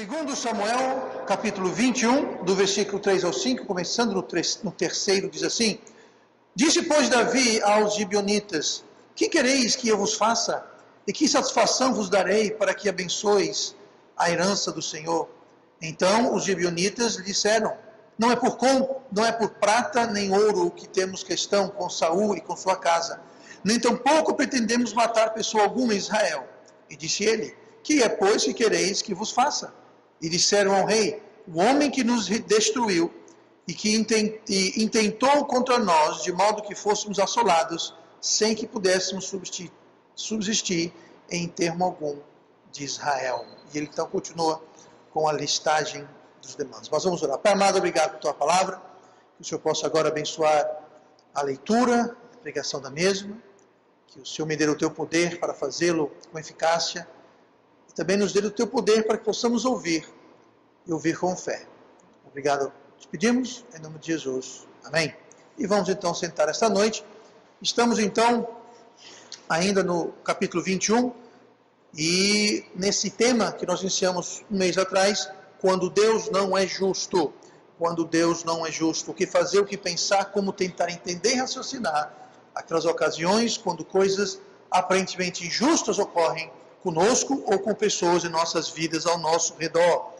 Segundo Samuel, capítulo 21, do versículo 3 ao 5, começando no terceiro, diz assim: Disse, pois, Davi aos gibeonitas: Que quereis que eu vos faça? E que satisfação vos darei para que abençoeis a herança do Senhor? Então os gibeonitas lhe disseram: Não é por prata nem ouro que temos questão com Saul e com sua casa, nem tampouco pretendemos matar pessoa alguma em Israel. E disse ele: Que é, pois, que quereis que vos faça? E disseram ao rei: O homem que nos destruiu e que intentou contra nós, de modo que fôssemos assolados, sem que pudéssemos subsistir em termo algum de Israel. E ele então continua com a listagem dos demandos. Mas vamos orar. Pai amado, obrigado por tua palavra, que o Senhor possa agora abençoar a leitura, a pregação da mesma, que o Senhor me dê o teu poder para fazê-lo com eficácia, e também nos dê o teu poder para que possamos ouvir, e ouvir com fé. Obrigado, te pedimos, em nome de Jesus. Amém. E vamos então sentar esta noite. Estamos então ainda no capítulo 21, e nesse tema que nós iniciamos um mês atrás, quando Deus não é justo. Quando Deus não é justo. O que fazer, o que pensar, como tentar entender e raciocinar aquelas ocasiões quando coisas aparentemente injustas ocorrem conosco ou com pessoas em nossas vidas ao nosso redor.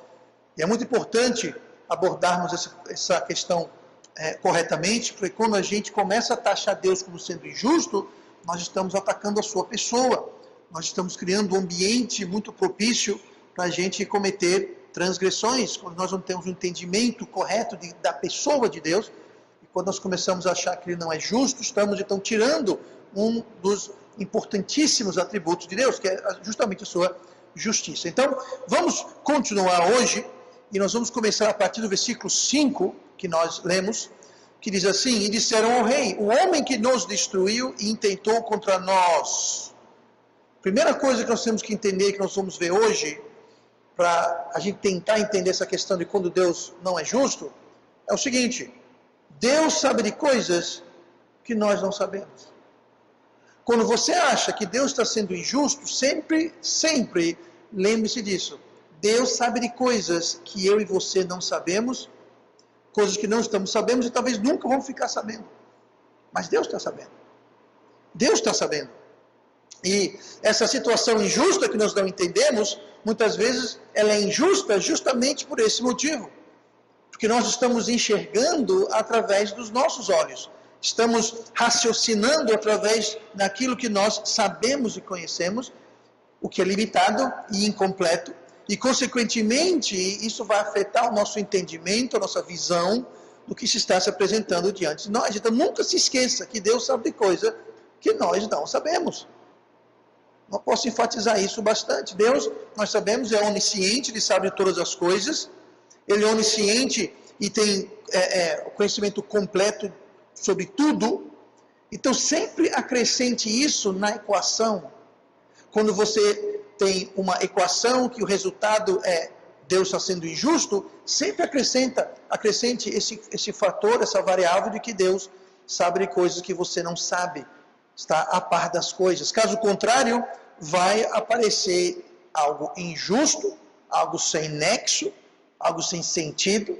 E é muito importante abordarmos essa questão corretamente, porque quando a gente começa a taxar Deus como sendo injusto, nós estamos atacando a sua pessoa. Nós estamos criando um ambiente muito propício para a gente cometer transgressões, quando nós não temos um entendimento correto da pessoa de Deus. E quando nós começamos a achar que Ele não é justo, estamos então tirando um dos importantíssimos atributos de Deus, que é justamente a sua justiça. Então, vamos continuar hoje, e nós vamos começar a partir do versículo 5, que nós lemos, que diz assim: E disseram ao rei: O homem que nos destruiu e intentou contra nós. Primeira coisa que nós temos que entender, que nós vamos ver hoje, para a gente tentar entender essa questão de quando Deus não é justo, é o seguinte: Deus sabe de coisas que nós não sabemos. Quando você acha que Deus está sendo injusto, sempre lembre-se disso. Deus sabe de coisas que eu e você não sabemos, coisas que não estamos sabendo e talvez nunca vamos ficar sabendo. Mas Deus está sabendo. Deus está sabendo. E essa situação injusta que nós não entendemos, muitas vezes ela é injusta justamente por esse motivo. Porque nós estamos enxergando através dos nossos olhos. Estamos raciocinando através daquilo que nós sabemos e conhecemos, o que é limitado e incompleto. E, consequentemente, isso vai afetar o nosso entendimento, a nossa visão do que se está se apresentando diante de nós. Então, nunca se esqueça que Deus sabe de coisa que nós não sabemos. Eu posso enfatizar isso bastante. Deus, nós sabemos, é onisciente, Ele sabe de todas as coisas. Ele é onisciente e tem o conhecimento completo sobre tudo. Então, sempre acrescente isso na equação. Quando você tem uma equação que o resultado é Deus está sendo injusto, sempre acrescente esse fator, essa variável de que Deus sabe de coisas que você não sabe, está a par das coisas. Caso contrário, vai aparecer algo injusto, algo sem nexo, algo sem sentido,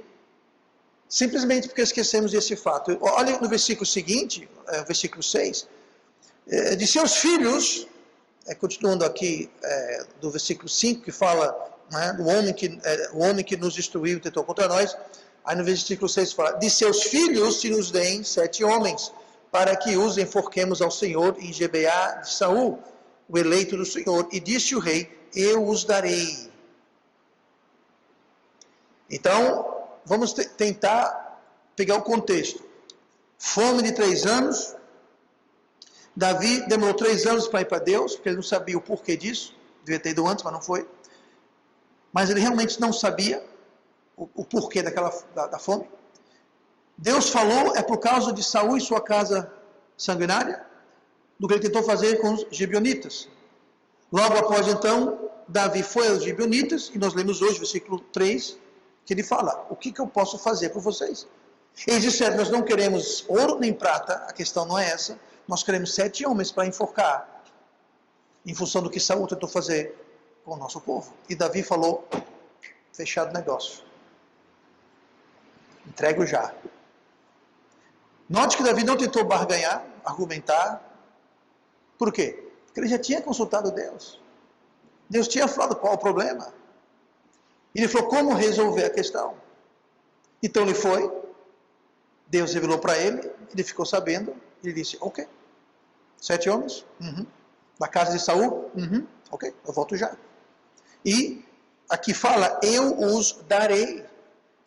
simplesmente porque esquecemos desse fato. Olha no versículo seguinte, versículo 6, de seus filhos, continuando aqui do versículo 5, que fala, né, o homem que nos destruiu e tentou contra nós. Aí no versículo 6 fala: de seus filhos se nos deem 7 homens, para que os enforquemos ao Senhor em Gibeá de Saul, o eleito do Senhor. E disse o rei: eu os darei. Então, vamos tentar pegar o contexto. Fome de 3 anos. Davi demorou 3 anos para ir para Deus, porque ele não sabia o porquê disso. Devia ter ido antes, mas não foi. Mas ele realmente não sabia o porquê da fome. Deus falou, é por causa de Saul e sua casa sanguinária, do que ele tentou fazer com os gibeonitas. Logo após então, Davi foi aos gibeonitas, e nós lemos hoje, versículo 3, que ele fala: o que eu posso fazer por vocês? Eles disseram: nós não queremos ouro nem prata, a questão não é essa, nós queremos 7 homens para enforcar, em função do que Saul tentou fazer com o nosso povo. E Davi falou: Fechado o negócio. Entrego já. Note que Davi não tentou barganhar, argumentar. Por quê? Porque ele já tinha consultado Deus. Deus tinha falado qual o problema. Ele falou como resolver a questão. Então ele foi. Deus revelou para ele. Ele ficou sabendo. Ele disse, ok. 7 homens? Da casa de Saul? Ok, eu volto já. E aqui fala, eu os darei.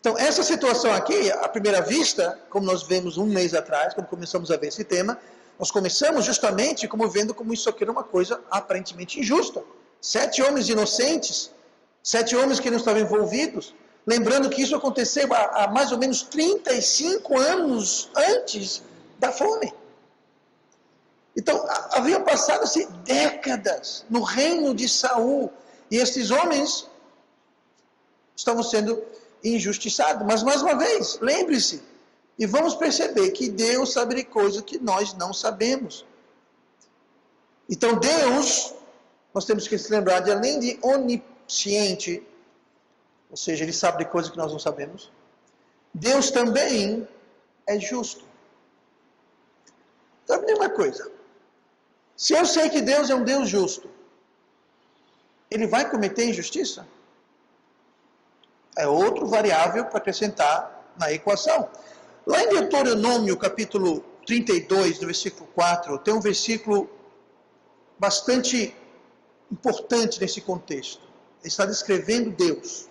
Então, essa situação aqui, à primeira vista, como nós vemos um mês atrás, quando começamos a ver esse tema, nós começamos justamente como vendo como isso aqui era uma coisa aparentemente injusta. 7 homens inocentes, 7 homens que não estavam envolvidos, lembrando que isso aconteceu há mais ou menos 35 anos antes da fome. Então, haviam passado-se décadas no reino de Saul, e esses homens estavam sendo injustiçados. Mas, mais uma vez, lembre-se, e vamos perceber que Deus sabe de coisas que nós não sabemos. Então, Deus, nós temos que se lembrar de, além de onisciente, ou seja, Ele sabe de coisas que nós não sabemos, Deus também é justo. Sabe de uma coisa? Se eu sei que Deus é um Deus justo, Ele vai cometer injustiça? É outro variável para acrescentar na equação. Lá em Deuteronômio, capítulo 32, no versículo 4, tem um versículo bastante importante nesse contexto. Ele está descrevendo Deus.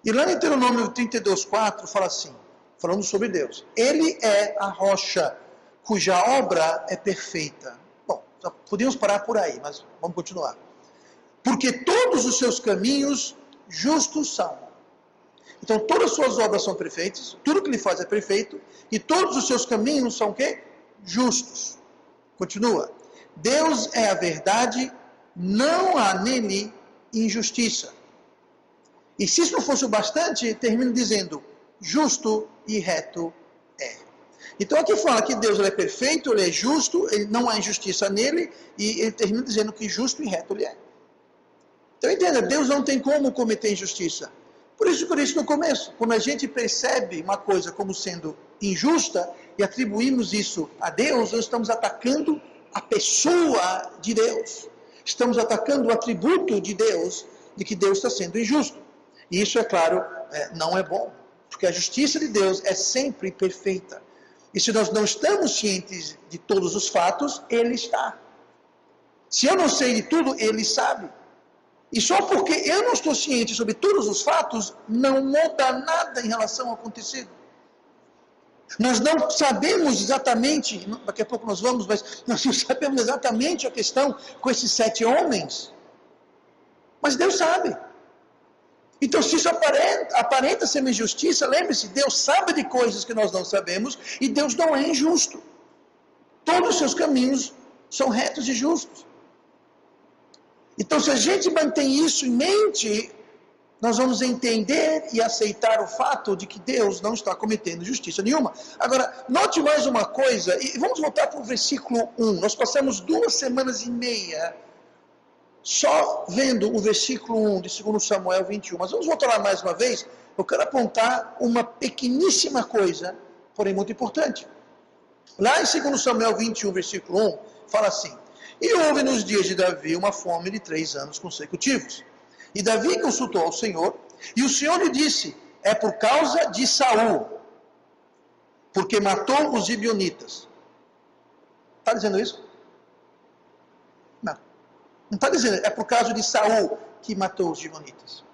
E lá em Deuteronômio 32, 4, fala assim, falando sobre Deus. Ele é a rocha cuja obra é perfeita. Bom, já podíamos parar por aí, mas vamos continuar. Porque todos os seus caminhos justos são. Então, todas as suas obras são perfeitas, tudo que ele faz é perfeito, e todos os seus caminhos são o quê? Justos. Continua. Deus é a verdade, não há nele injustiça. E se isso não fosse o bastante, termina dizendo, justo e reto é. Então, aqui fala que Deus ele é perfeito, ele é justo, ele não há injustiça nele, e ele termina dizendo que justo e reto ele é. Então, entenda, Deus não tem como cometer injustiça. Por isso que eu disse no começo, quando a gente percebe uma coisa como sendo injusta e atribuímos isso a Deus, nós estamos atacando a pessoa de Deus. Estamos atacando o atributo de Deus, de que Deus está sendo injusto. E isso, é claro, não é bom, porque a justiça de Deus é sempre perfeita. E se nós não estamos cientes de todos os fatos, Ele está. Se eu não sei de tudo, Ele sabe. E só porque eu não estou ciente sobre todos os fatos, não muda nada em relação ao acontecido. Nós não sabemos exatamente, daqui a pouco nós vamos, mas nós não sabemos exatamente a questão com esses 7 homens. Mas Deus sabe. Então, se isso aparenta ser uma injustiça, lembre-se, Deus sabe de coisas que nós não sabemos, e Deus não é injusto. Todos os seus caminhos são retos e justos. Então, se a gente mantém isso em mente, nós vamos entender e aceitar o fato de que Deus não está cometendo justiça nenhuma. Agora, note mais uma coisa, e vamos voltar para o versículo 1. Nós passamos 2 semanas e meia só vendo o versículo 1 de 2 Samuel 21. Mas vamos voltar lá mais uma vez. Eu quero apontar uma pequeníssima coisa, porém muito importante. Lá em 2 Samuel 21, versículo 1, fala assim: E houve nos dias de Davi uma fome de 3 anos consecutivos. E Davi consultou ao Senhor, e o Senhor lhe disse, é por causa de Saul, porque matou os gibeonitas. Está dizendo isso? Não. Não está dizendo, é por causa de Saul que matou os gibeonitas.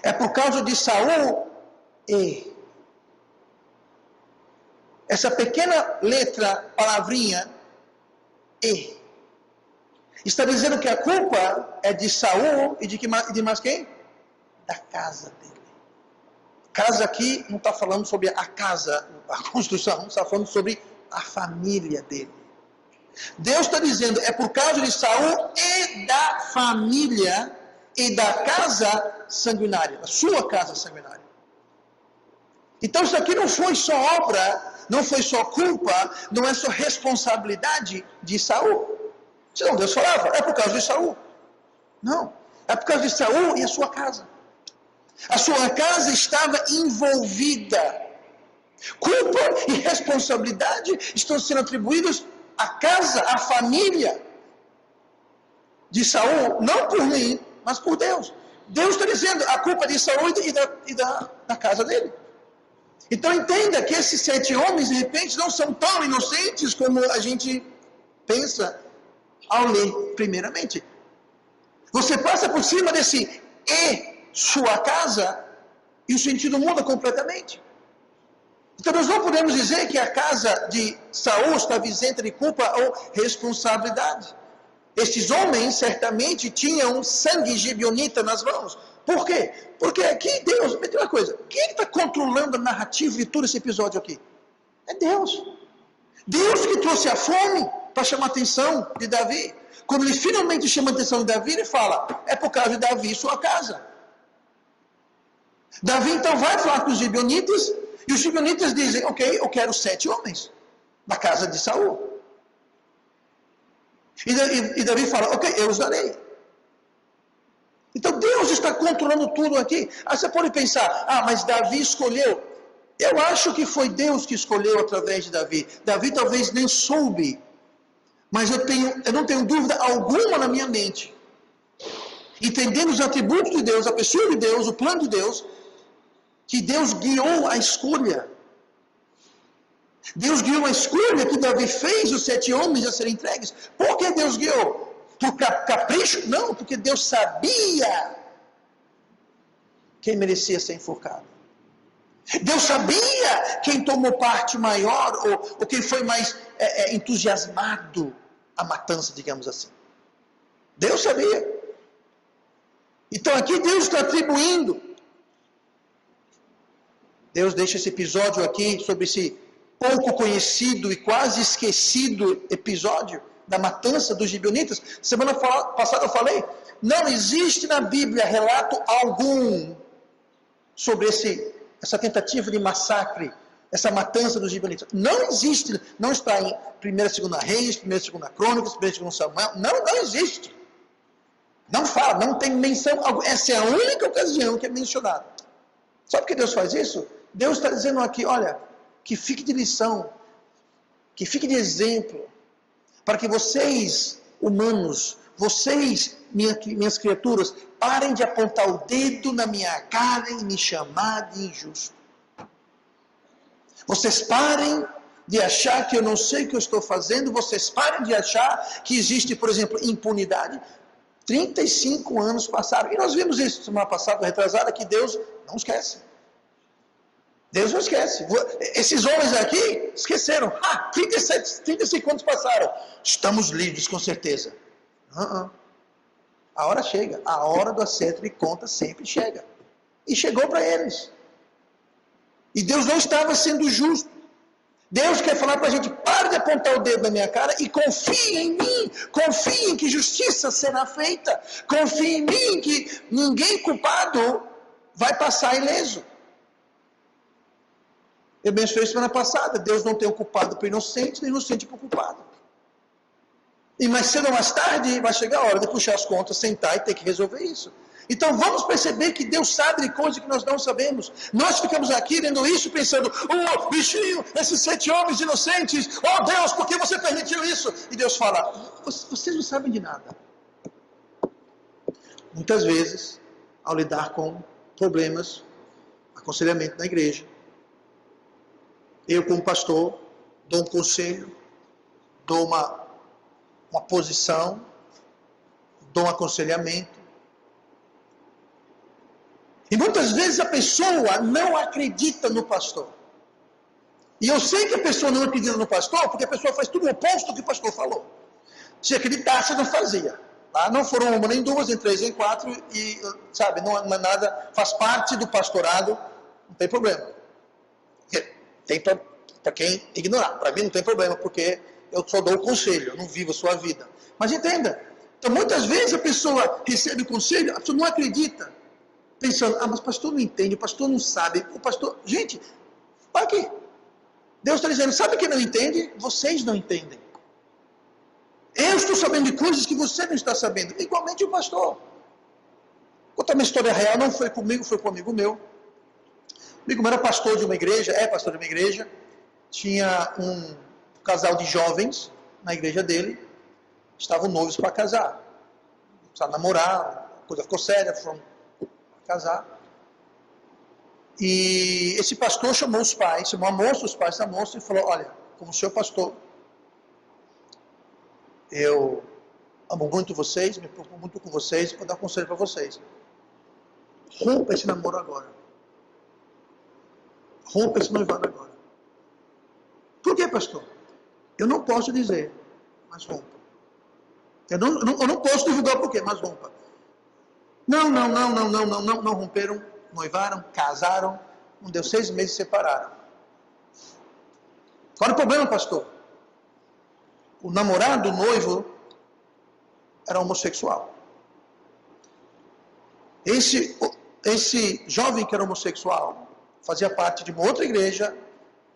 É por causa de Saul e... Essa pequena letra, palavrinha, e... está dizendo que a culpa é de Saul e de mais quem? Da casa dele. Casa aqui não está falando sobre a casa, a construção, está falando sobre a família dele. Deus está dizendo, é por causa de Saul e da família e da casa sanguinária, da sua casa sanguinária. Então isso aqui não foi só obra, não foi só culpa, não é só responsabilidade de Saul. Senão Deus falava, é por causa de Saul. Não, é por causa de Saul e a sua casa. A sua casa estava envolvida. Culpa e responsabilidade estão sendo atribuídos à casa, à família de Saul, não por mim, mas por Deus. Deus está dizendo a culpa de Saul e da casa dele. Então entenda que esses 7 homens, de repente, não são tão inocentes como a gente pensa ao ler primeiramente. Você passa por cima desse "e sua casa" e o sentido muda completamente. Então nós não podemos dizer que a casa de Saul estava isenta de culpa ou responsabilidade. Estes homens certamente tinham sangue gibeonita nas mãos. Por quê? Porque aqui Deus, me diga uma coisa, quem está controlando a narrativa de todo esse episódio aqui? É Deus. Deus que trouxe a fome para chamar a atenção de Davi. Quando ele finalmente chama a atenção de Davi, ele fala, é por causa de Davi e sua casa. Davi então vai falar com os gibeonitas, e os gibeonitas dizem, ok, eu quero 7 homens na casa de Saul. E Davi fala, ok, eu os darei. Então Deus está controlando tudo aqui. Aí você pode pensar, mas Davi escolheu. Eu acho que foi Deus que escolheu através de Davi. Davi talvez nem soube, mas eu não tenho dúvida alguma na minha mente. Entendendo os atributos de Deus, a pessoa de Deus, o plano de Deus, que Deus guiou a escolha. Deus guiou a escolha que Davi fez, os 7 homens a serem entregues. Por que Deus guiou? Por capricho? Não, porque Deus sabia quem merecia ser enforcado. Deus sabia quem tomou parte maior, ou quem foi mais entusiasmado à matança, digamos assim. Deus sabia. Então aqui Deus está atribuindo. Deus deixa esse episódio aqui, sobre esse pouco conhecido e quase esquecido episódio da matança dos gibeonitas. Semana passada eu falei, não existe na Bíblia relato algum sobre essa tentativa de massacre, essa matança dos gibeonitas. Não existe, não está em 1ª e 2ª Reis, 1ª e 2ª Crônicas, 1ª e 2ª Samuel, não existe. Não fala, não tem menção, essa é a única ocasião que é mencionada. Sabe por que Deus faz isso? Deus está dizendo aqui, olha, que fique de lição, que fique de exemplo, para que vocês, humanos, vocês, minhas criaturas, parem de apontar o dedo na minha cara e me chamar de injusto. Vocês parem de achar que eu não sei o que eu estou fazendo, vocês parem de achar que existe, por exemplo, impunidade. 35 anos passaram, e nós vimos isso semana passada, retrasada, que Deus não esquece. Deus não esquece. Esses homens aqui esqueceram. 35 anos passaram. Estamos livres, com certeza. A hora chega. A hora do acerto de contas sempre chega. E chegou para eles. E Deus não estava sendo justo. Deus quer falar para a gente, pare de apontar o dedo na minha cara e confie em mim. Confie em que justiça será feita. Confie em mim que ninguém culpado vai passar ileso. Eu mencionei semana passada, Deus não tem o culpado para o inocente, nem o inocente para o culpado. E mais cedo ou mais tarde vai chegar a hora de puxar as contas, sentar e ter que resolver isso. Então vamos perceber que Deus sabe de coisas que nós não sabemos. Nós ficamos aqui lendo isso pensando, bichinho, esses 7 homens inocentes, Deus, por que você permitiu isso? E Deus fala, vocês não sabem de nada. Muitas vezes, ao lidar com problemas, aconselhamento na igreja, eu, como pastor, dou um conselho, dou uma posição, dou um aconselhamento. E muitas vezes a pessoa não acredita no pastor. E eu sei que a pessoa não acredita no pastor, porque a pessoa faz tudo o oposto do que o pastor falou. Se acreditasse, não fazia. Tá? Não foram 1, nem 2, nem 3, nem 4, e, sabe, não é nada, faz parte do pastorado, não tem problema. Tem para quem ignorar. Para mim não tem problema, porque eu só dou o conselho, eu não vivo a sua vida. Mas entenda, então muitas vezes a pessoa recebe o conselho, a pessoa não acredita, pensando, mas o pastor não entende, o pastor não sabe, o pastor... Gente, olha aqui, Deus está dizendo, sabe quem não entende? Vocês não entendem. Eu estou sabendo de coisas que você não está sabendo, igualmente o pastor. contar uma história real, não foi comigo, foi com um amigo meu. O amigo meu era pastor de uma igreja, é pastor de uma igreja. Tinha um casal de jovens na igreja dele, estavam noivos para casar. Precisavam namorar, a coisa ficou séria, foram casar. E esse pastor chamou os pais, chamou a moça, os pais da moça, e falou: olha, como seu pastor, eu amo muito vocês, me preocupo muito com vocês, e vou dar um conselho para vocês. Rompa esse namoro agora. Rompa esse noivado agora. Por que, pastor? Eu não posso dizer, mas rompa. Eu não posso divulgar por quê, mas rompa. Não romperam, noivaram, casaram, não deu 6 meses e separaram. Qual é o problema, pastor? O namorado, o noivo, era homossexual. Esse jovem que era homossexual fazia parte de uma outra igreja,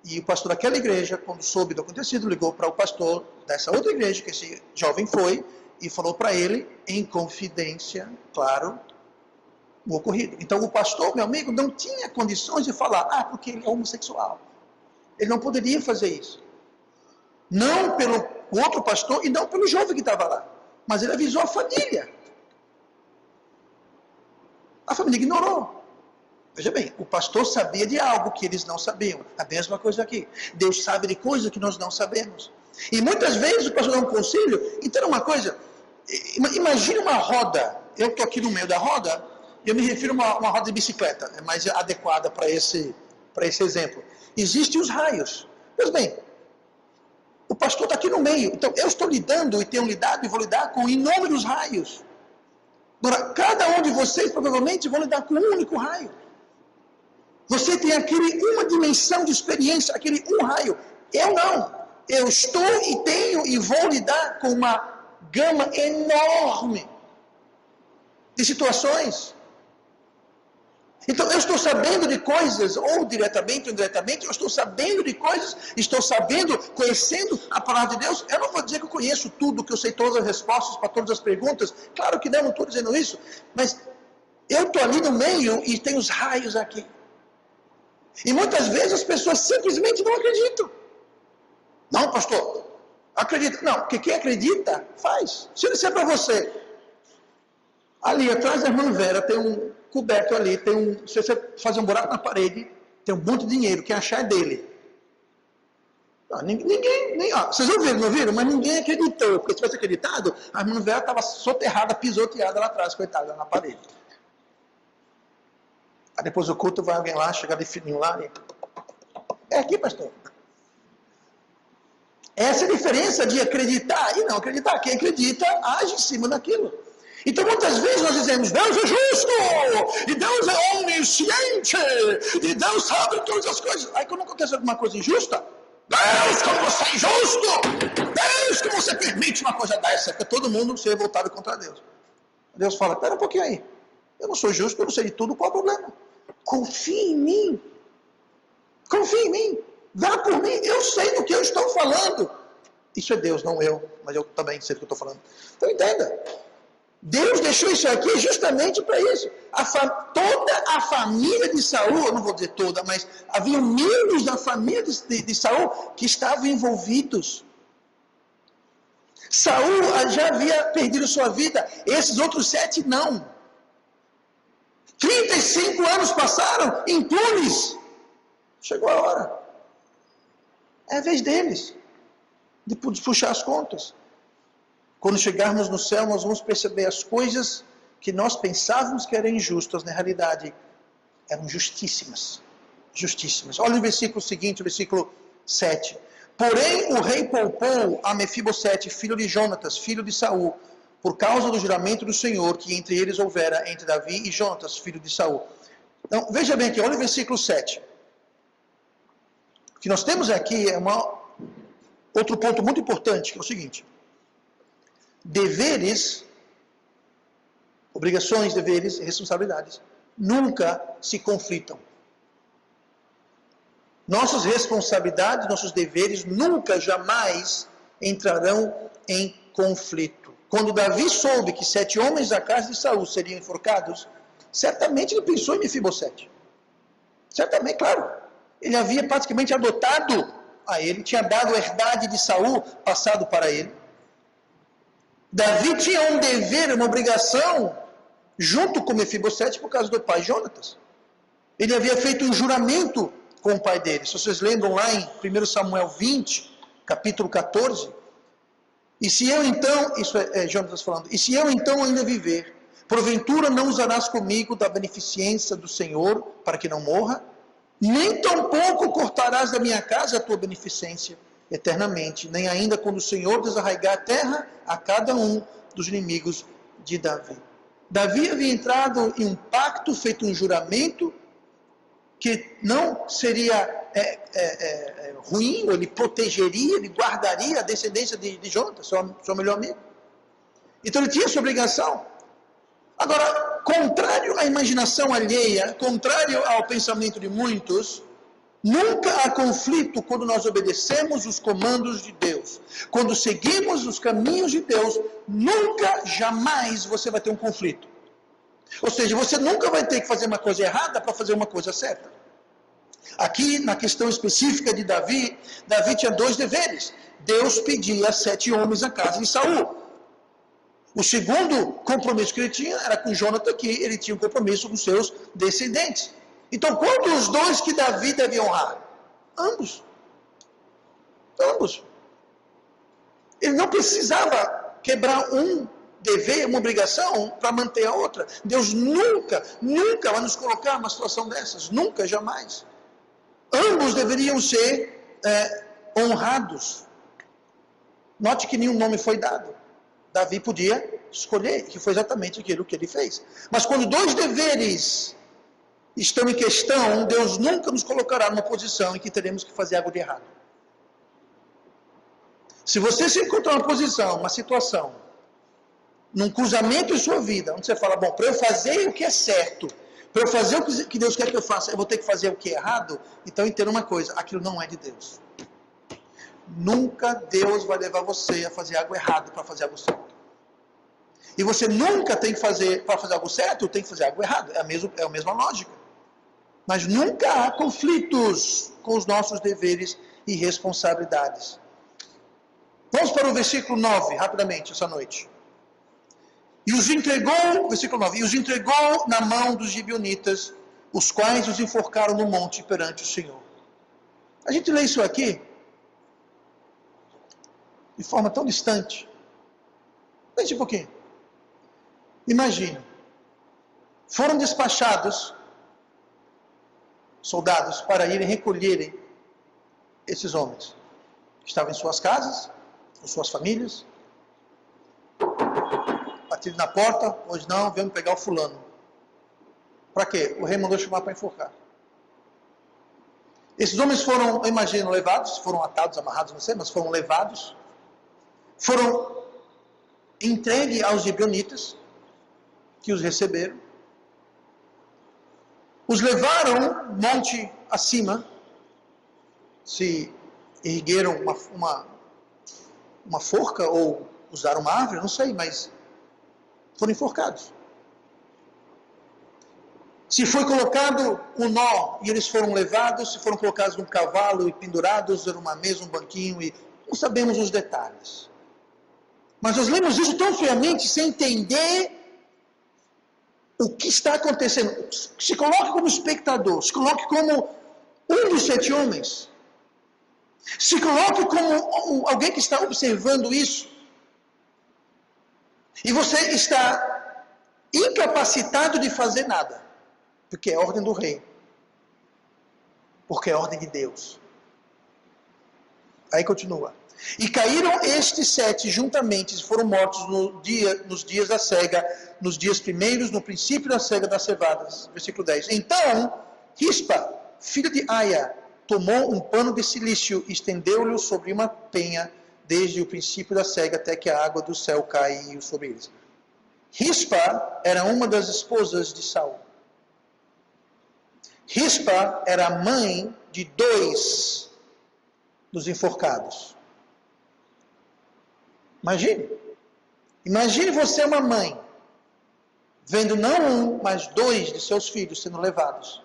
e o pastor daquela igreja, quando soube do acontecido, ligou para o pastor dessa outra igreja, que esse jovem foi, e falou para ele, em confidência, claro, o ocorrido. Então o pastor, meu amigo, não tinha condições de falar, porque ele é homossexual. Ele não poderia fazer isso. Não pelo outro pastor e não pelo jovem que estava lá. Mas ele avisou a família. A família ignorou. Veja bem, o pastor sabia de algo que eles não sabiam. A mesma coisa aqui. Deus sabe de coisas que nós não sabemos. E muitas vezes o pastor dá um conselho. Então uma coisa, imagine uma roda. Eu estou aqui no meio da roda, eu me refiro a uma roda de bicicleta. É mais adequada para esse exemplo. Existem os raios. Pois bem, o pastor está aqui no meio. Então eu estou lidando e tenho lidado e vou lidar com inúmeros raios. Agora, cada um de vocês provavelmente vão lidar com um único raio. Você tem uma dimensão de experiência, aquele um raio. Eu não. Eu estou e tenho e vou lidar com uma gama enorme de situações. Então, eu estou sabendo de coisas, ou diretamente ou indiretamente, eu estou sabendo de coisas, estou sabendo, conhecendo a palavra de Deus. Eu não vou dizer que eu conheço tudo, que eu sei todas as respostas para todas as perguntas. Claro que não estou dizendo isso. Mas eu estou ali no meio e tem os raios aqui. E muitas vezes as pessoas simplesmente não acreditam. Não, pastor, acredita. Não, porque quem acredita, faz. Se eu disser para você, ali atrás da irmã Vera tem um coberto ali, se você fazer um buraco na parede, tem um monte de dinheiro, quem achar é dele. Vocês ouviram, não ouviram? Mas ninguém acreditou, porque se tivesse acreditado, a irmã Vera estava soterrada, pisoteada lá atrás, coitada, na parede. Aí depois do culto vai alguém lá, chegar de fininho lá e... É aqui, pastor. Essa é a diferença de acreditar e não acreditar. Quem acredita, age em cima daquilo. Então muitas vezes nós dizemos, Deus é justo, e Deus é onisciente, e Deus sabe todas as coisas. Aí quando acontece alguma coisa injusta, Deus, como você é injusto! Deus, como você permite uma coisa dessa? Porque todo mundo se revoltava contra Deus. Deus fala, espera um pouquinho aí. Eu não sou justo, eu não sei de tudo, qual é o problema? Confie em mim. Confie em mim. Vá por mim. Eu sei do que eu estou falando. Isso é Deus, não eu. Mas eu também sei do que eu estou falando. Então entenda. Deus deixou isso aqui justamente para isso. Toda a família de Saul, eu não vou dizer toda, mas havia membros da família de Saul que estavam envolvidos. Saul já havia perdido sua vida. Esses outros 7 não. 35 anos passaram impunes. Chegou a hora. É a vez deles de puxar as contas. Quando chegarmos no céu, nós vamos perceber as coisas que nós pensávamos que eram injustas, na realidade, eram justíssimas. Justíssimas. Olha o versículo seguinte, o versículo 7. Porém, o rei poupou a Mefibosete, filho de Jonatas, filho de Saul, por causa do juramento do Senhor, que entre eles houvera entre Davi e Jonatas, filho de Saul. Então, veja bem aqui, olha o versículo 7. O que nós temos aqui é outro ponto muito importante, que é o seguinte. Deveres, obrigações, deveres e responsabilidades nunca se conflitam. Nossas responsabilidades, nossos deveres nunca, jamais entrarão em conflito. Quando Davi soube que 7 homens da casa de Saul seriam enforcados, certamente ele pensou em Mefibosete. Certamente, claro. Ele havia praticamente adotado a ele, tinha dado a herdade de Saul, passado para ele. Davi tinha um dever, uma obrigação, junto com Mefibosete, por causa do pai Jonatas. Ele havia feito um juramento com o pai dele. Se vocês lembram lá em 1 Samuel 20, capítulo 14. E se eu então, isso é Jonatas falando, e se eu então ainda viver, porventura não usarás comigo da beneficência do Senhor, para que não morra? Nem tampouco cortarás da minha casa a tua beneficência eternamente, nem ainda quando o Senhor desarraigar a terra a cada um dos inimigos de Davi. Davi havia entrado em um pacto, feito um juramento, que não seria ruim, ou ele protegeria, ele guardaria a descendência de Jonatas, seu melhor amigo. Então ele tinha essa obrigação. Agora, contrário à imaginação alheia, contrário ao pensamento de muitos, nunca há conflito quando nós obedecemos os comandos de Deus. Quando seguimos os caminhos de Deus, nunca, jamais você vai ter um conflito. Ou seja, você nunca vai ter que fazer uma coisa errada para fazer uma coisa certa. Aqui, na questão específica de Davi, Davi tinha 2 deveres. Deus pedia 7 homens à casa de Saul. O segundo compromisso que ele tinha era com Jonatas, que ele tinha um compromisso com seus descendentes. Então, qual dos 2 que Davi deve honrar? Ambos. Ambos. Ele não precisava quebrar um dever, uma obrigação, para manter a outra. Deus nunca vai nos colocar numa situação dessas. Nunca, jamais. Ambos deveriam ser honrados. Note que nenhum nome foi dado. Davi podia escolher, que foi exatamente aquilo que ele fez. Mas quando 2 deveres estão em questão, Deus nunca nos colocará numa posição em que teremos que fazer algo de errado. Se você se encontrar numa posição, uma situação, num cruzamento em sua vida, onde você fala, bom, para eu fazer o que é certo, para eu fazer o que Deus quer que eu faça, eu vou ter que fazer o que é errado, então entenda uma coisa, aquilo não é de Deus. Nunca Deus vai levar você a fazer algo errado para fazer algo certo. E você nunca tem que fazer, para fazer algo certo, tem que fazer algo errado. É a mesma lógica. Mas nunca há conflitos com os nossos deveres e responsabilidades. Vamos para o versículo 9, rapidamente, essa noite. E os entregou, versículo 9, e os entregou na mão dos gibeonitas, os quais os enforcaram no monte perante o Senhor. A gente lê isso aqui de forma tão distante. Pense um pouquinho. Imagine, foram despachados soldados para irem recolherem esses homens que estavam em suas casas, com suas famílias, batido na porta, hoje não, vamos pegar o fulano. Para quê? O rei mandou chamar para enforcar. Esses homens foram, eu imagino, levados, foram atados, amarrados, não sei, mas foram levados, foram entregues aos gibeonitas, que os receberam, os levaram monte acima, se ergueram uma forca ou usaram uma árvore, não sei, mas foram enforcados. Se foi colocado um nó e eles foram levados, se foram colocados num cavalo e pendurados numa mesa, um banquinho, e não sabemos os detalhes. Mas nós lemos isso tão friamente, sem entender o que está acontecendo. Se coloque como espectador, se coloque como um dos 7 homens. Se coloque como alguém que está observando isso. E você está incapacitado de fazer nada. Porque é ordem do rei. Porque é ordem de Deus. Aí continua. E caíram estes 7 juntamente e foram mortos nos dias da cega, nos dias primeiros, no princípio da cega das cevadas. Versículo 10. Então, Rispa, filha de Aia, tomou um pano de cilício e estendeu-lhe sobre uma penha, desde o princípio da cega até que a água do céu caiu sobre eles. Rispa era uma das esposas de Saul. Rispa era a mãe de 2 dos enforcados. Imagine você uma mãe, vendo não um, mas 2 de seus filhos sendo levados.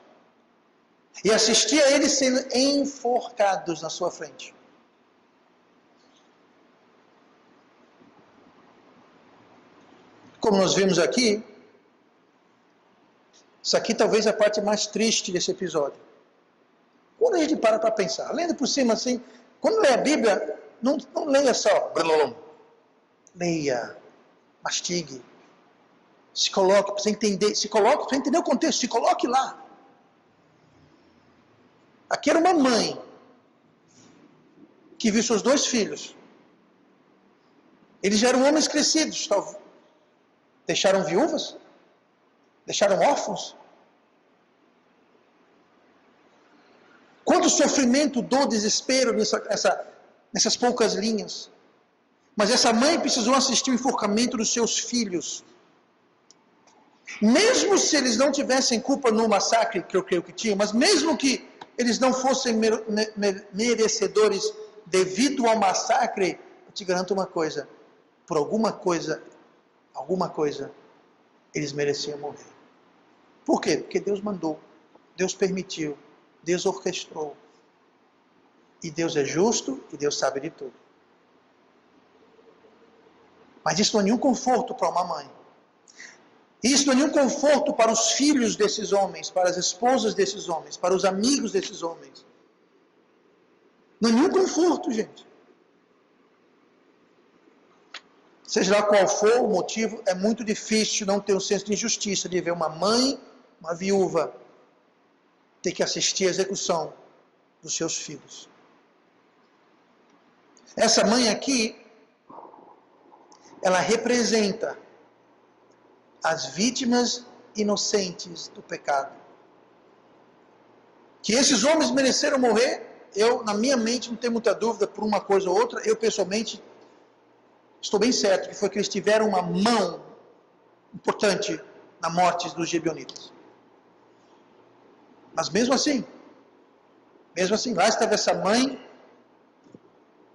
E assistia a eles sendo enforcados na sua frente. Como nós vimos aqui, isso aqui talvez é a parte mais triste desse episódio. Quando a gente para pensar, lendo por cima assim, quando lê a Bíblia, não leia só, leia, mastigue, se coloque para você entender, o contexto, se coloque lá. Aqui era uma mãe que viu seus 2 filhos. Eles já eram homens crescidos, deixaram viúvas, deixaram órfãos. Quanto sofrimento, dor, desespero nessas poucas linhas. Mas essa mãe precisou assistir o enforcamento dos seus filhos. Mesmo se eles não tivessem culpa no massacre, que eu creio que tinham, mas mesmo que eles não fossem merecedores devido ao massacre, eu te garanto uma coisa, por alguma coisa, eles mereciam morrer. Por quê? Porque Deus mandou, Deus permitiu, Deus orquestrou. E Deus é justo e Deus sabe de tudo. Mas isso não é nenhum conforto para uma mãe. Isso não é nenhum conforto para os filhos desses homens, para as esposas desses homens, para os amigos desses homens. Não é nenhum conforto, gente. Seja lá qual for o motivo, é muito difícil não ter um senso de injustiça de ver uma mãe, uma viúva, ter que assistir à execução dos seus filhos. Essa mãe aqui, ela representa as vítimas inocentes do pecado. Que esses homens mereceram morrer, na minha mente, não tenho muita dúvida por uma coisa ou outra, eu pessoalmente estou bem certo que foi que eles tiveram uma mão importante na morte dos gibeonitas. Mas mesmo assim, lá estava essa mãe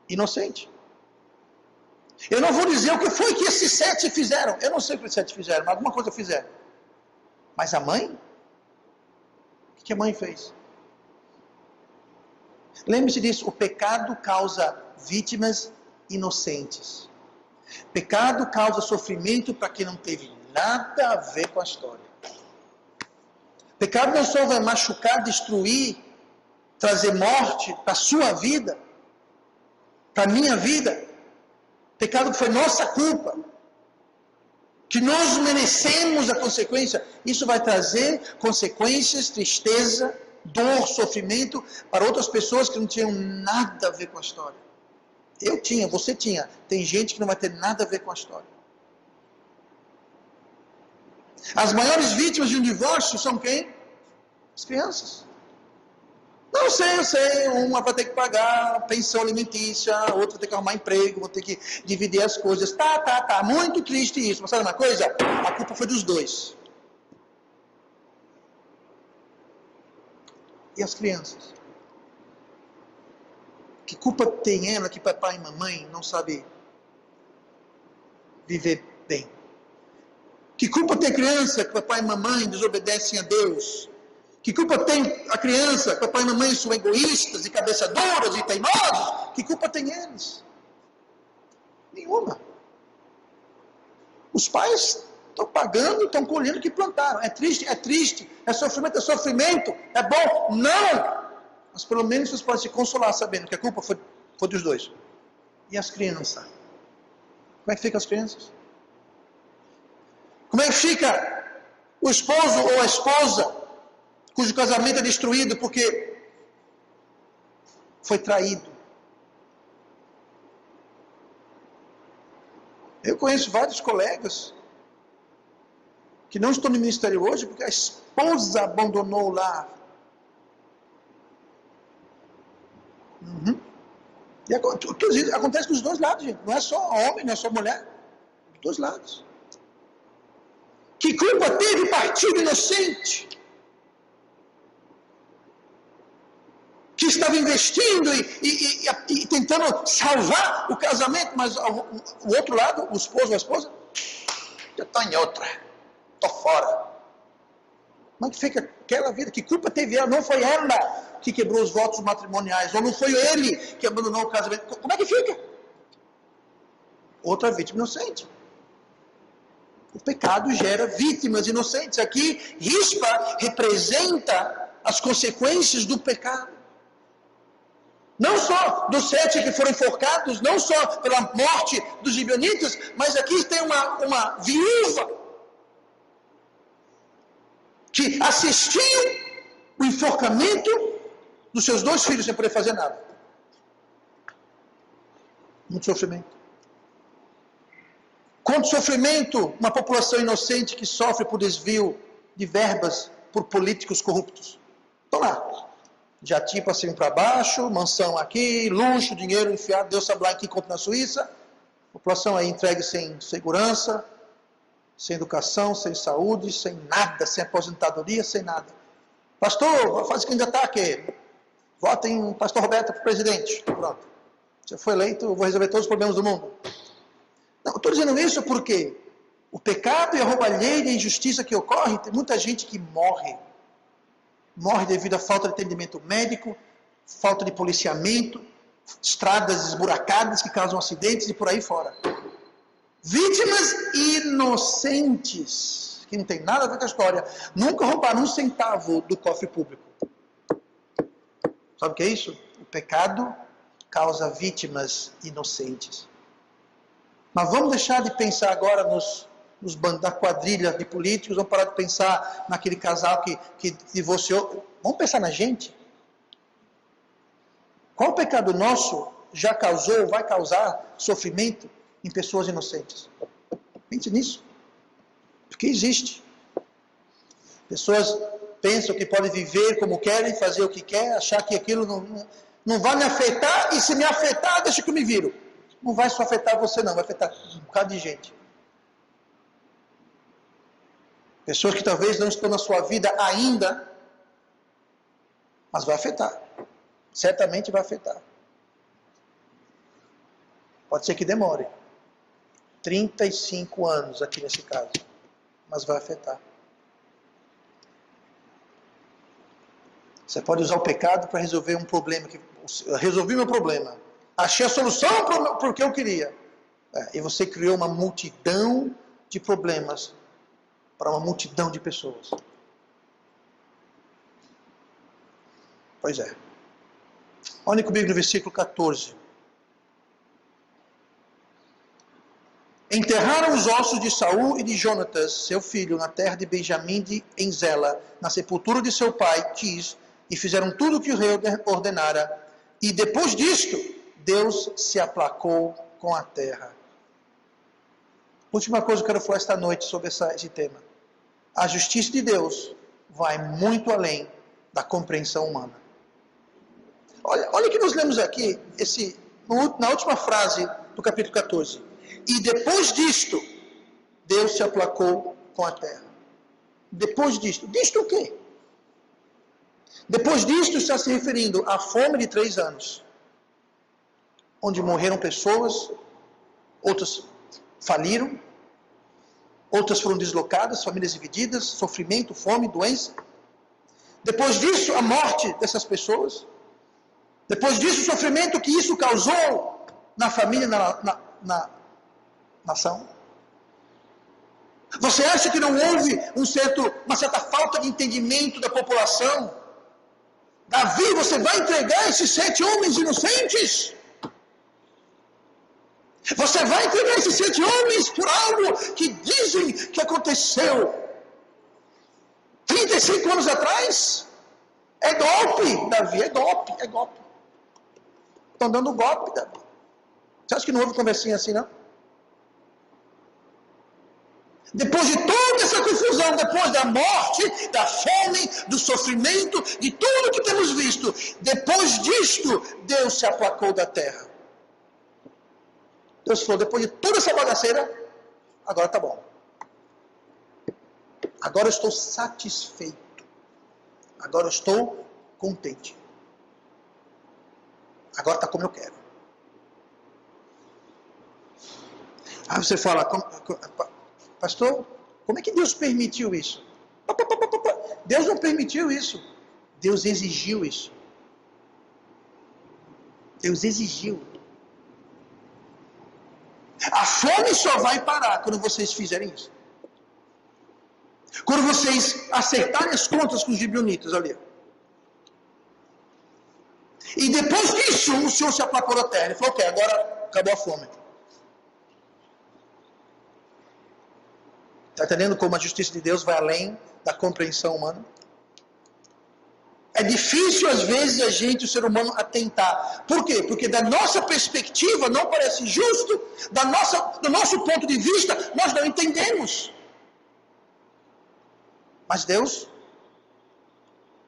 inocente. Eu não vou dizer o que foi que esses 7 fizeram. Eu não sei o que os 7 fizeram, mas alguma coisa fizeram. Mas a mãe? O que a mãe fez? Lembre-se disso, o pecado causa vítimas inocentes. Pecado causa sofrimento para quem não teve nada a ver com a história. Pecado não só vai machucar, destruir, trazer morte para a sua vida, para a minha vida. Pecado foi nossa culpa, que nós merecemos a consequência. Isso vai trazer consequências, tristeza, dor, sofrimento para outras pessoas que não tinham nada a ver com a história. Eu tinha, você tinha. Tem gente que não vai ter nada a ver com a história. As maiores vítimas de um divórcio são quem? As crianças. Não, eu sei, uma vai ter que pagar pensão alimentícia, a outra vai ter que arrumar emprego, vou ter que dividir as coisas. Tá, muito triste isso. Mas sabe uma coisa? A culpa foi dos 2. E as crianças? Que culpa tem ela que papai e mamãe não sabem viver bem? Que culpa tem a criança que papai e mamãe desobedecem a Deus? Que culpa tem a criança que papai e mamãe são egoístas e cabeça duras e teimosos? Que culpa tem eles? Nenhuma. Os pais estão pagando, estão colhendo o que plantaram. É triste, é sofrimento, é bom? Não! Mas pelo menos vocês podem se consolar sabendo que a culpa foi dos 2. E as crianças? Como é que ficam as crianças? Como é que fica o esposo ou a esposa cujo casamento é destruído porque foi traído? Eu conheço vários colegas que não estão no ministério hoje porque a esposa abandonou o lar. E acontece dos 2 lados, gente. Não é só homem, não é só mulher. Dos 2 lados. Que culpa teve partido inocente? Que estava investindo e tentando salvar o casamento, mas o outro lado, o esposo ou a esposa, já está em outra. Estou fora. Como é que fica aquela vida? Que culpa teve ela? Não foi ela que quebrou os votos matrimoniais, ou não foi ele que abandonou o casamento. Como é que fica? Outra vítima inocente. O pecado gera vítimas inocentes. Aqui, Rispa representa as consequências do pecado. Não só dos 7 que foram enforcados, não só pela morte dos gibeonitas, mas aqui tem uma viúva que assistiu o enforcamento dos seus 2 filhos sem poder fazer nada. Muito sofrimento. Quanto sofrimento uma população inocente que sofre por desvio de verbas por políticos corruptos. Estão lá. Jatinho para cima e para baixo, mansão aqui, luxo, dinheiro enfiado, Deus sabe lá em que conta na Suíça. População aí entregue sem segurança, sem educação, sem saúde, sem nada, sem aposentadoria, sem nada. Pastor, faz candidatar aqui. Vota em Pastor Roberto para presidente. Pronto. Se eu for eleito, eu vou resolver todos os problemas do mundo. Não, estou dizendo isso porque o pecado e a roubalheira e a injustiça que ocorre, tem muita gente que morre. Morre devido à falta de atendimento médico, falta de policiamento, estradas esburacadas que causam acidentes e por aí fora. Vítimas inocentes, que não tem nada a ver com a história, nunca roubaram um centavo do cofre público. Sabe o que é isso? O pecado causa vítimas inocentes. Mas vamos deixar de pensar agora da quadrilha de políticos, vamos parar de pensar naquele casal que divorciou. Vamos pensar na gente. Qual pecado nosso já causou ou vai causar sofrimento em pessoas inocentes? Pense nisso. Porque existe. Pessoas pensam que podem viver como querem, fazer o que querem, achar que aquilo não vai me afetar, e se me afetar, deixa que eu me viro. Não vai só afetar você não, vai afetar um bocado de gente. Pessoas que talvez não estão na sua vida ainda, mas vai afetar. Certamente vai afetar. Pode ser que demore. 35 anos aqui nesse caso. Mas vai afetar. Você pode usar o pecado para resolver um problema. Resolvi meu problema. Achei a solução para o que eu queria. E você criou uma multidão de problemas para uma multidão de pessoas. Pois é. Olhem comigo no versículo 14. Enterraram os ossos de Saul e de Jonatas, seu filho, na terra de Benjamim de Enzela, na sepultura de seu pai, Quis, e fizeram tudo o que o rei ordenara. E depois disto, Deus se aplacou com a terra. Última coisa que eu quero falar esta noite sobre esse tema. A justiça de Deus vai muito além da compreensão humana. Olha o que nós lemos aqui, na última frase do capítulo 14. E depois disto, Deus se aplacou com a terra. Depois disto. Disto o quê? Depois disto está se referindo à fome de 3 anos. Onde morreram pessoas, outras faliram, outras foram deslocadas, famílias divididas, sofrimento, fome, doença. Depois disso, a morte dessas pessoas. Depois disso, o sofrimento que isso causou na família, na nação. Você acha que não houve uma certa falta de entendimento da população? Davi, você vai entregar esses 7 homens inocentes? Você vai entregar esses 7 homens por algo que dizem que aconteceu 35 anos atrás? É golpe, Davi, é golpe. Estão dando golpe, Davi. Você acha que não houve conversinha assim, não? Depois de toda essa confusão, depois da morte, da fome, do sofrimento, de tudo que temos visto, depois disto, Deus se aplacou da terra. Deus falou, depois de toda essa bagaceira, agora está bom. Agora eu estou satisfeito. Agora eu estou contente. Agora está como eu quero. Aí você fala, pastor, Como é que Deus permitiu isso? Deus não permitiu isso. Deus exigiu isso. Deus exigiu. A fome só vai parar quando vocês fizerem isso. Quando vocês acertarem as contas com os gibeonitas ali. E depois disso, o Senhor se aplacou da terra. Ele falou, ok, agora acabou a fome. Está entendendo como a justiça de Deus vai além da compreensão humana? É difícil, às vezes, o ser humano, atentar. Por quê? Porque da nossa perspectiva não parece justo, do nosso ponto de vista, nós não entendemos. Mas Deus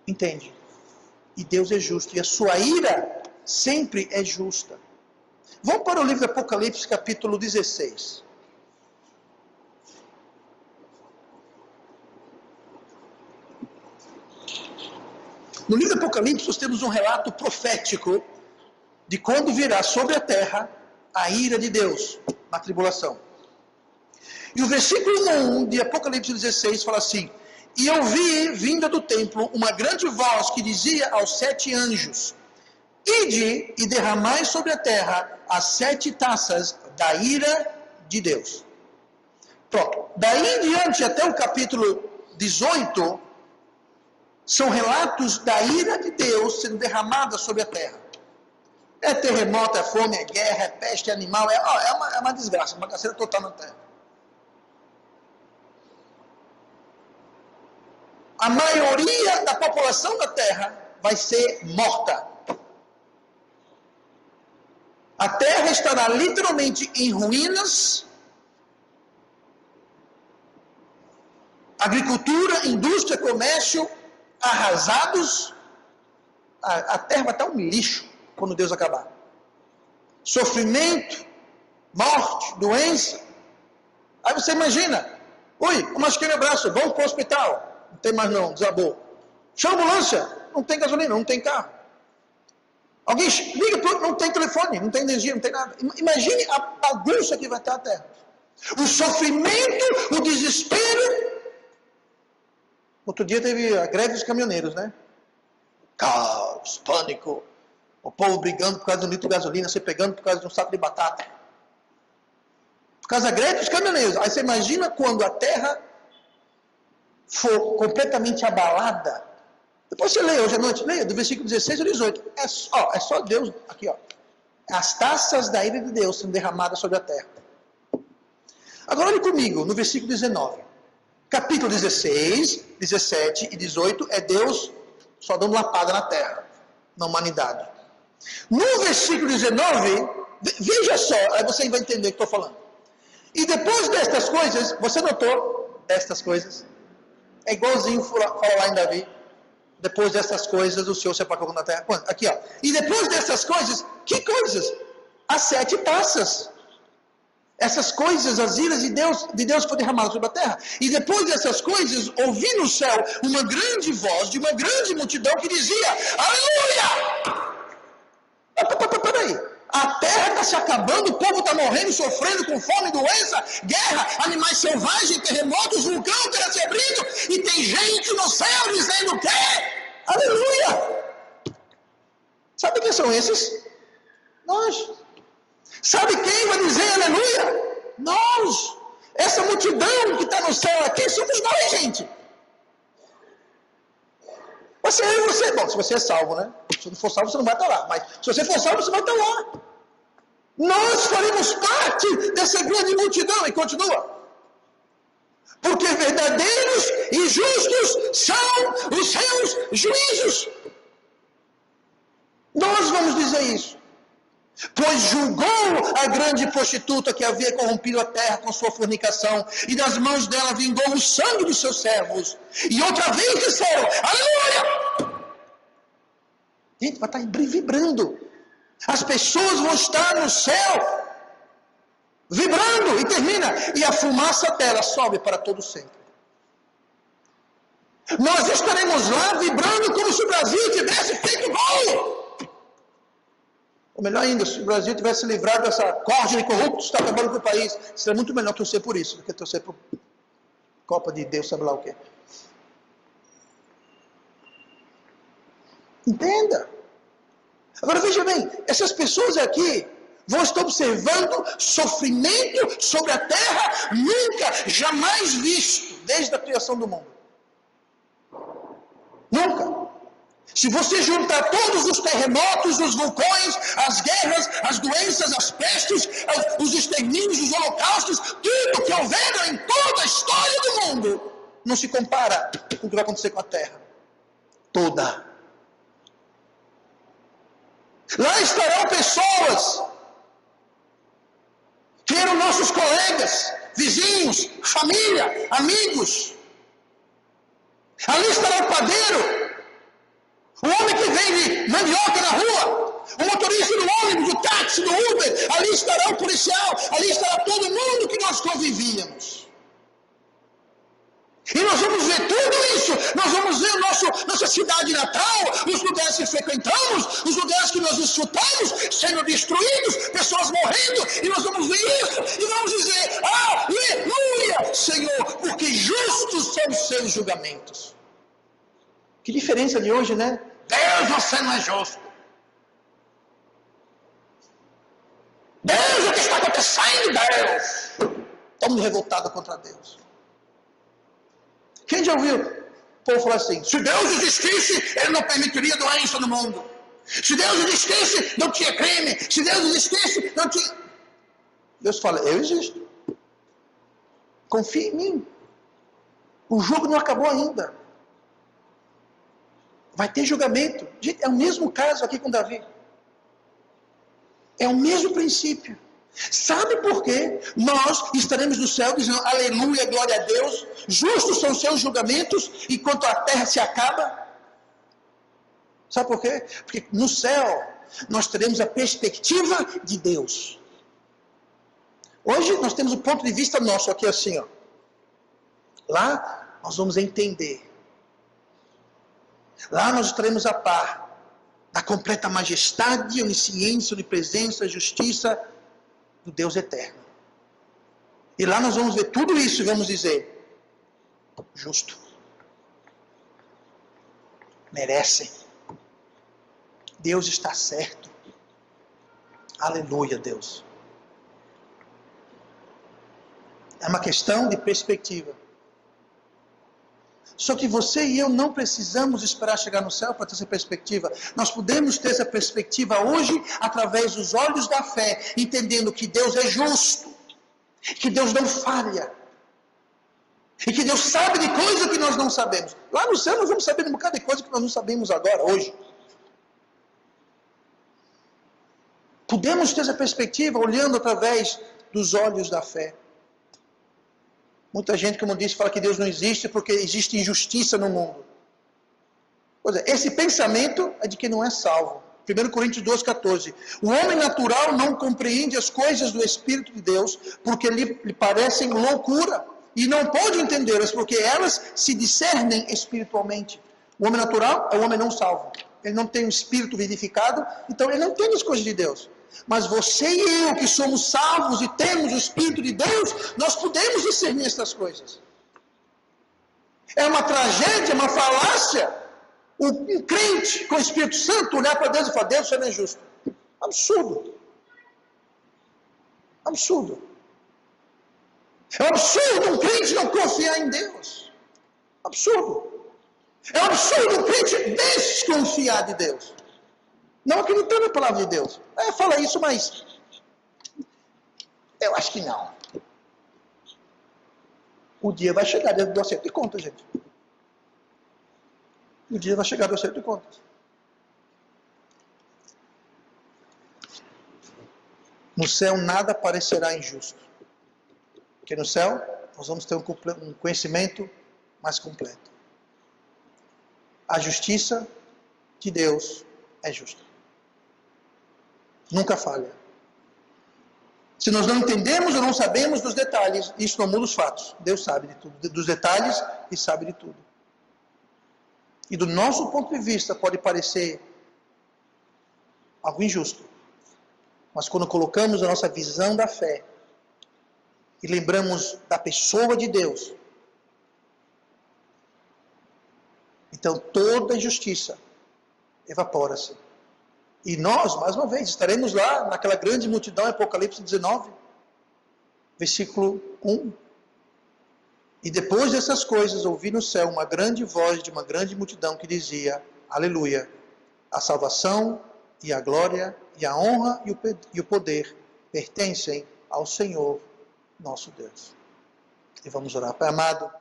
entende. E Deus é justo. E a sua ira sempre é justa. Vamos para o livro de Apocalipse, capítulo 16. No livro de Apocalipse, nós temos um relato profético de quando virá sobre a terra a ira de Deus na tribulação. E o versículo 1 de Apocalipse 16 fala assim: E eu vi, vinda do templo, uma grande voz que dizia aos 7 anjos: Ide e derramai sobre a terra as 7 taças da ira de Deus. Pronto. Daí em diante, até o capítulo 18, são relatos da ira de Deus sendo derramada sobre a terra. É terremoto, é fome, é guerra, é peste, é animal, é uma desgraça, uma bagaceira total na terra. A maioria da população da terra vai ser morta. A terra estará literalmente em ruínas. Agricultura, indústria, comércio arrasados. A terra vai estar um lixo quando Deus acabar. Sofrimento, morte, doença. Aí você imagina, eu machuquei meu braço, vamos para o hospital. Não tem mais não, desabou. Chama a ambulância, não tem gasolina, não tem carro. Alguém liga, não tem telefone, não tem energia, não tem nada. Imagine a bagunça que vai estar a terra. O sofrimento, o desespero. Outro dia teve a greve dos caminhoneiros, né? Caos, pânico. O povo brigando por causa de um litro de gasolina, se pegando por causa de um saco de batata. Por causa da greve dos caminhoneiros. Aí você imagina quando a terra for completamente abalada. Depois você lê hoje à noite, leia do versículo 16 ao 18. É só Deus, aqui ó. As taças da ira de Deus sendo derramadas sobre a terra. Agora olhe comigo, no versículo 19. Capítulo 16, 17 e 18 é Deus só dando lapada na terra, na humanidade. No versículo 19, veja só, aí você vai entender o que estou falando. E depois destas coisas, você notou destas coisas? É igualzinho fala lá em Davi. Depois dessas coisas, o Senhor se aplacou na terra. Aqui, ó. E depois dessas coisas, que coisas? As 7 taças. Essas coisas, as iras de Deus foram derramadas sobre a terra. E depois dessas coisas, ouvi no céu uma grande voz de uma grande multidão que dizia: Aleluia! Peraí. A terra está se acabando, o povo está morrendo, sofrendo com fome, doença, guerra, animais selvagens, terremotos, vulcão, terra se abrindo, e tem gente no céu dizendo o quê? Aleluia! Sabe quem são esses? Nós. Sabe quem vai dizer aleluia? Nós. Essa multidão que está no céu aqui, somos nós, gente. Você e você. Bom, se você é salvo, né? Se não for salvo, você não vai estar lá. Mas se você for salvo, você vai estar lá. Nós faremos parte dessa grande multidão. E continua. Porque verdadeiros e justos são os seus juízos. Nós vamos dizer isso. Pois julgou a grande prostituta que havia corrompido a terra com sua fornicação, e das mãos dela vingou o sangue dos seus servos. E outra vez disseram, aleluia! Gente, vai estar vibrando. As pessoas vão estar no céu, vibrando, e termina. E a fumaça dela sobe para todo sempre. Nós estaremos lá vibrando como se o Brasil tivesse feito gol. Ou melhor ainda, se o Brasil tivesse livrado dessa corja de corruptos que está acabando com o país, seria muito melhor torcer por isso do que torcer por Copa de Deus, sabe lá o quê. Entenda. Agora veja bem, essas pessoas aqui vão estar observando sofrimento sobre a terra nunca, jamais visto desde a criação do mundo. Nunca. Se você juntar todos os terremotos, os vulcões, as guerras, as doenças, as pestes, os extermínios, os holocaustos, tudo que houveram em toda a história do mundo, não se compara com o que vai acontecer com a terra. Toda. Lá estarão pessoas que eram nossos colegas, vizinhos, família, amigos. Ali estará o padeiro, o homem que vende mandioca na rua, o motorista do ônibus, do táxi, do Uber. Ali estará o policial, ali estará todo mundo que nós convivíamos. E nós vamos ver tudo isso, nós vamos ver nossa cidade natal, os lugares que frequentamos, os lugares que nós desfrutamos, sendo destruídos, pessoas morrendo, e nós vamos ver isso, e vamos dizer, aleluia, Senhor, porque justos são os seus julgamentos. Que diferença de hoje, né? Deus, você não é justo. Deus, o que está acontecendo, Deus? Todo mundo revoltado contra Deus. Quem já ouviu o povo falar assim, se Deus existisse, Ele não permitiria doença no mundo. Se Deus existisse, não tinha crime. Se Deus existisse, não tinha... Deus fala, eu existo. Confie em mim. O jogo não acabou ainda. Vai ter julgamento. Gente, é o mesmo caso aqui com Davi. É o mesmo princípio. Sabe por quê? Nós estaremos no céu dizendo aleluia, glória a Deus, justos são os seus julgamentos, enquanto a terra se acaba. Sabe por quê? Porque no céu nós teremos a perspectiva de Deus. Hoje nós temos o ponto de vista nosso aqui assim, ó. Lá nós vamos entender. Lá nós estaremos a par da completa majestade, onisciência, onipresença, justiça do Deus eterno. E lá nós vamos ver tudo isso e vamos dizer, justo. Merecem. Deus está certo. Aleluia, Deus. É uma questão de perspectiva. Só que você e eu não precisamos esperar chegar no céu para ter essa perspectiva. Nós podemos ter essa perspectiva hoje através dos olhos da fé, entendendo que Deus é justo, que Deus não falha, e que Deus sabe de coisa que nós não sabemos. Lá no céu nós vamos saber de um bocado de coisa que nós não sabemos agora, hoje. Podemos ter essa perspectiva olhando através dos olhos da fé. Muita gente, como eu disse, fala que Deus não existe porque existe injustiça no mundo. Pois é, esse pensamento é de quem não é salvo. 1 Coríntios 2,14. O homem natural não compreende as coisas do Espírito de Deus porque lhe parecem loucura. E não pode entendê-las porque elas se discernem espiritualmente. O homem natural é o homem não salvo. Ele não tem o Espírito vivificado, então ele não tem as coisas de Deus. Mas você e eu, que somos salvos e temos o Espírito de Deus, nós podemos discernir essas coisas. É uma tragédia, uma falácia, um crente com o Espírito Santo olhar para Deus e falar, Deus, você não é justo. Absurdo. Absurdo. É um absurdo um crente não confiar em Deus. Absurdo. É um absurdo um crente desconfiar de Deus. Não acreditando na palavra de Deus. Fala isso, mas eu acho que não. O dia vai chegar do acerto de contas, gente. O dia vai chegar do acerto de contas. No céu nada parecerá injusto. Porque no céu nós vamos ter um conhecimento mais completo. A justiça de Deus é justa. Nunca falha. Se nós não entendemos ou não sabemos dos detalhes, isso não muda os fatos. Deus sabe de tudo, dos detalhes e sabe de tudo. E do nosso ponto de vista pode parecer algo injusto. Mas quando colocamos a nossa visão da fé e lembramos da pessoa de Deus, Então toda injustiça evapora-se. E nós, mais uma vez, estaremos lá naquela grande multidão, Apocalipse 19, versículo 1. E depois dessas coisas, ouvi no céu uma grande voz de uma grande multidão que dizia: Aleluia! A salvação e a glória e a honra e o poder pertencem ao Senhor nosso Deus. E vamos orar. Pai amado,